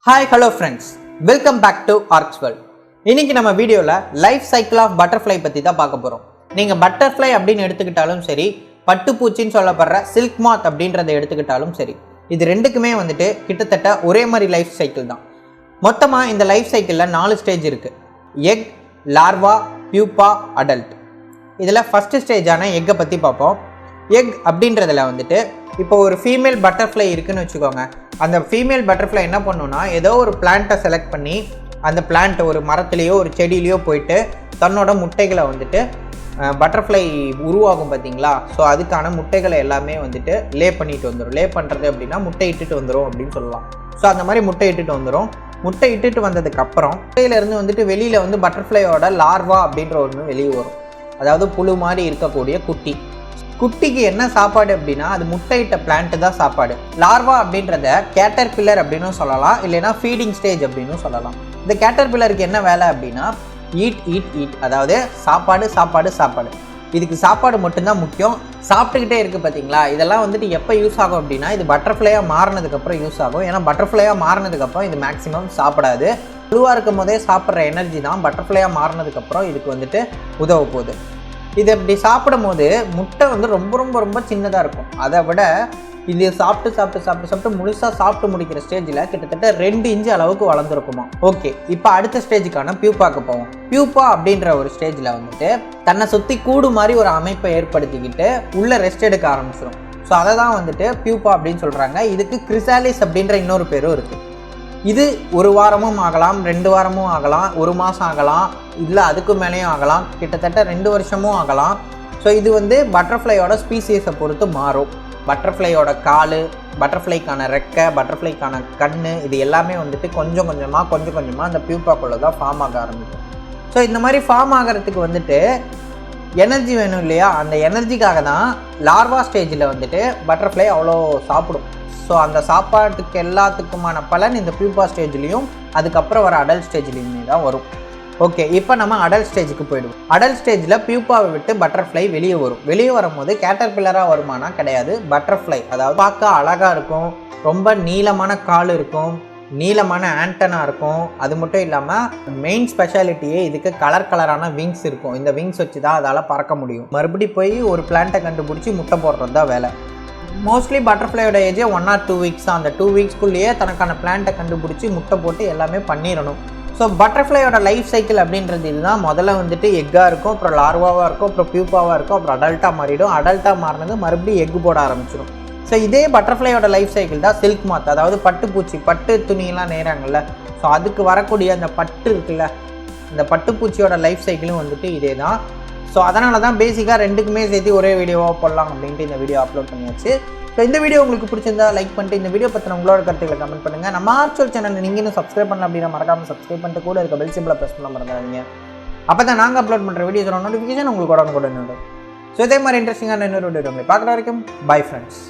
Hi, hello friends. Welcome back to Arcs World. இன்னைக்கு நம்ம வீடியோல லைஃப் சைக்கிள் ஆஃப் பட்டர்ஃப்ளை பத்தி தான் பார்க்க போறோம். நீங்க பட்டர்ஃப்ளை அப்படின்னு எடுத்துக்கிட்டாலும் சரி, பட்டுப்பூச்சின்னு சொல்லப்படுற சில்க் மாத் அப்படின்றத எடுத்துக்கிட்டாலும் சரி, இது ரெண்டுக்குமே வந்துட்டு கிட்டத்தட்ட ஒரே மாதிரி லைஃப் சைக்கிள் தான். மொத்தமா இந்த லைஃப் சைக்கிள்ல 4 ஸ்டேஜ் இருக்கு. Egg, larva, pupa, adult. இதுல ஃபர்ஸ்ட் ஸ்டேஜான எக்கை பத்தி பார்ப்போம். எக் அப்படின்றதுல வந்துட்டு இப்போ ஒரு ஃபீமேல் பட்டர்ஃப்ளை இருக்குன்னு வச்சுக்கோங்க. அந்த ஃபீமேல் பட்டர்ஃப்ளை என்ன பண்ணுன்னா, ஏதோ ஒரு பிளான்ட்டை செலக்ட் பண்ணி அந்த பிளான்ட் ஒரு மரத்துலேயோ ஒரு செடியிலையோ போயிட்டு தன்னோட முட்டைகளை வந்துட்டு பட்டர்ஃப்ளை உருவாகும் பார்த்தீங்களா. ஸோ அதுக்கான முட்டைகளை எல்லாமே வந்துட்டு லே பண்ணிட்டு வந்துடும். லே பண்ணுறது அப்படின்னா முட்டை இட்டுட்டு வந்துடும் அப்படின்னு சொல்லலாம். ஸோ அந்த மாதிரி முட்டை இட்டுட்டு வந்துடும். முட்டை இட்டுட்டு வந்ததுக்கப்புறம் முட்டையிலேருந்து வந்துட்டு வெளியில் வந்து பட்டர்ஃப்ளையோட லார்வா அப்படின்ற ஒன்று வெளியே வரும். அதாவது புழு மாதிரி இருக்கக்கூடிய குட்டிக்கு என்ன சாப்பாடு அப்படின்னா, அது முட்டையிட்ட பிளான்ட் தான் சாப்பாடு. லார்வா அப்படின்றத கேட்டர்பில்லர் அப்படின்னு சொல்லலாம், இல்லைன்னா ஃபீடிங் ஸ்டேஜ் அப்படின்னு சொல்லலாம். இந்த கேட்டர்பில்லருக்கு என்ன வேலை அப்படின்னா, ஈட், அதாவது சாப்பாடு. இதுக்கு சாப்பாடு மட்டும்தான் முக்கியம். சாப்பிட்டுக்கிட்டே இருக்குது பார்த்தீங்களா. இதெல்லாம் வந்துட்டு எப்போ யூஸ் ஆகும் அப்படின்னா, இது பட்டர்ஃப்ளையாக மாறினதுக்கப்புறம் யூஸ் ஆகும். ஏன்னா பட்டர்ஃப்ளையாக மாறினதுக்கப்புறம் இது மேக்ஸிமம் சாப்பிடாது. புழுவாக இருக்கும் போதே சாப்பிட்ற எனர்ஜி தான் பட்டர்ஃப்ளையாக மாறினதுக்கப்புறம் இதுக்கு வந்துட்டு உதவ போகுது. இது அப்படி சாப்பிடும் போது முட்டை வந்து ரொம்ப சின்னதாக இருக்கும். அதை விட இது சாப்பிட்டு முழுசாக சாப்பிட்டு முடிக்கிற ஸ்டேஜில் கிட்டத்தட்ட 2 இன்ச்சு அளவுக்கு வளர்ந்துருக்குமா. ஓகே, இப்போ அடுத்த ஸ்டேஜுக்கான பியூப்பாக்கு போவோம். பியூப்பா அப்படின்ற ஒரு ஸ்டேஜில் வந்துட்டு தன்னை சுற்றி கூடு மாதிரி ஒரு அமைப்பை ஏற்படுத்திக்கிட்டு உள்ளே ரெஸ்ட் எடுக்க ஆரம்பிச்சிடும். ஸோ அதை தான் வந்துட்டு பியூப்பா அப்படின்னு சொல்கிறாங்க. இதுக்கு கிரிசாலிஸ் அப்படின்ற இன்னொரு பேரும் இருக்குது. இது 1 வாரமும் ஆகலாம், 2 வாரமும் ஆகலாம், 1 மாதம் ஆகலாம், இல்லை அதுக்கு மேலேயும் ஆகலாம், கிட்டத்தட்ட 2 வருஷமும் ஆகலாம். ஸோ இது வந்து பட்டர்ஃப்ளையோட ஸ்பீசிஸை பொறுத்து மாறும். பட்டர்ஃப்ளையோட கால், பட்டர்ஃப்ளைக்கான ரெக்கை, பட்டர்ஃப்ளைக்கான கண், இது எல்லாமே வந்துட்டு கொஞ்சம் கொஞ்சமாக அந்த பியூப்பாக்குள்ளே தான் ஃபார்ம் ஆக ஆரம்பிக்கும். ஸோ இந்த மாதிரி ஃபார்ம் ஆகிறதுக்கு வந்துட்டு எனர்ஜி வேணும் இல்லையா. அந்த எனர்ஜிக்காக தான் லார்வா ஸ்டேஜில் வந்துட்டு பட்டர்ஃப்ளை அவ்வளோ சாப்பிடும். ஸோ அந்த சாப்பாட்டுக்கு எல்லாத்துக்குமான பலன் இந்த பியூப்பா ஸ்டேஜ்லேயும் அதுக்கப்புறம் வர அடல்ட் ஸ்டேஜ்லேயுமே தான் வரும். ஓகே, இப்போ நம்ம அடல்ட் ஸ்டேஜுக்கு போயிடுவோம். அடல்ட் ஸ்டேஜில் பியூப்பாவை விட்டு பட்டர்ஃப்ளை வெளியே வரும். வெளியே வரும்போது கேட்டர்பில்லராக வருமானா கிடையாது, பட்டர்ஃப்ளை. அதாவது பார்க்க அழகாக இருக்கும், ரொம்ப நீளமான கால் இருக்கும், நீளமான ஆண்டனா இருக்கும். அது மட்டும் இல்லாமல் மெயின் ஸ்பெஷாலிட்டியே இதுக்கு கலரான விங்ஸ் இருக்கும். இந்த விங்ஸ் வச்சு தான் அதால் பறக்க முடியும். மறுபடி போய் ஒரு பிளான்ட்டை கண்டுபிடிச்சி முட்டை போடுறது தான் வேலை. மோஸ்ட்லி பட்டர்ஃப்ளையோட ஏஜே 1 or 2 வீக்ஸ் தான். அந்த 2 வீக்ஸ்க்குள்ளேயே தனக்கான பிளான்ட்டை கண்டுபிடிச்சி முட்டை போட்டு எல்லாமே பண்ணிடணும். ஸோ பட்டர்ஃப்ளையோட லைஃப் சைக்கிள் அப்படின்றது இதுதான். முதல்ல வந்துட்டு எக்காக இருக்கும், அப்புறம் லார்வாவாக இருக்கும், அப்புறம் பியூப்பாவாக இருக்கும், அப்புறம் அடல்ட்டாக மாறிடும். அடல்ட்டாக மாறினது மறுபடியும் எக் போட ஆரம்பிச்சிடும். ஸோ இதே பட்டர்ஃப்ளையோட லைஃப் சைக்கிள் தான் சில்க் மாத். அதாவது பட்டு துணியெல்லாம் நெய்கிறாங்கல்ல, ஸோ அதுக்கு வரக்கூடிய அந்த பட்டு இருக்குல்ல, இந்த பட்டுப்பூச்சியோட லைஃப் சைக்கிளும் வந்துட்டு இதே தான். ஸோ அதனால தான் பேசிக்காக ரெண்டுக்குமே சேர்த்து ஒரே வீடியோவாக போடலாம் அப்படின்ட்டு இந்த வீடியோ அப்லோட் பண்ணியாச்சு. ஸோ இந்த வீடியோ உங்களுக்கு பிடிச்சிருந்தா லைக் பண்ணிட்டு இந்த வீடியோ பற்றின உங்களோட கருத்துக்களை கமெண்ட் பண்ணுங்கள். நம்ம ஆர்ட்ஸ் சேனல் நீங்கள் இன்னும் சப்ஸ்கிரைப் பண்ணல அப்படின்னா மறக்காமல் சப்ஸ்கிரைப் பண்ணிட்டு கூட இருக்க பெல் சிம்பிளை ப்ரெஸ் பண்ண மறந்துடாதீங்க. அப்போ தான் நாங்கள் அப்லோட் பண்ணுற வீடியோஸோட நோட்டிஃபிகேஷன் உங்களுக்கு உடனுக்குடன். ஸோ இதே மாதிரி இன்ட்ரெஸ்டிங்கான இன்னொரு வீடியோ உங்களை பார்க்குற வரைக்கும் பை ஃப்ரெண்ட்ஸ்.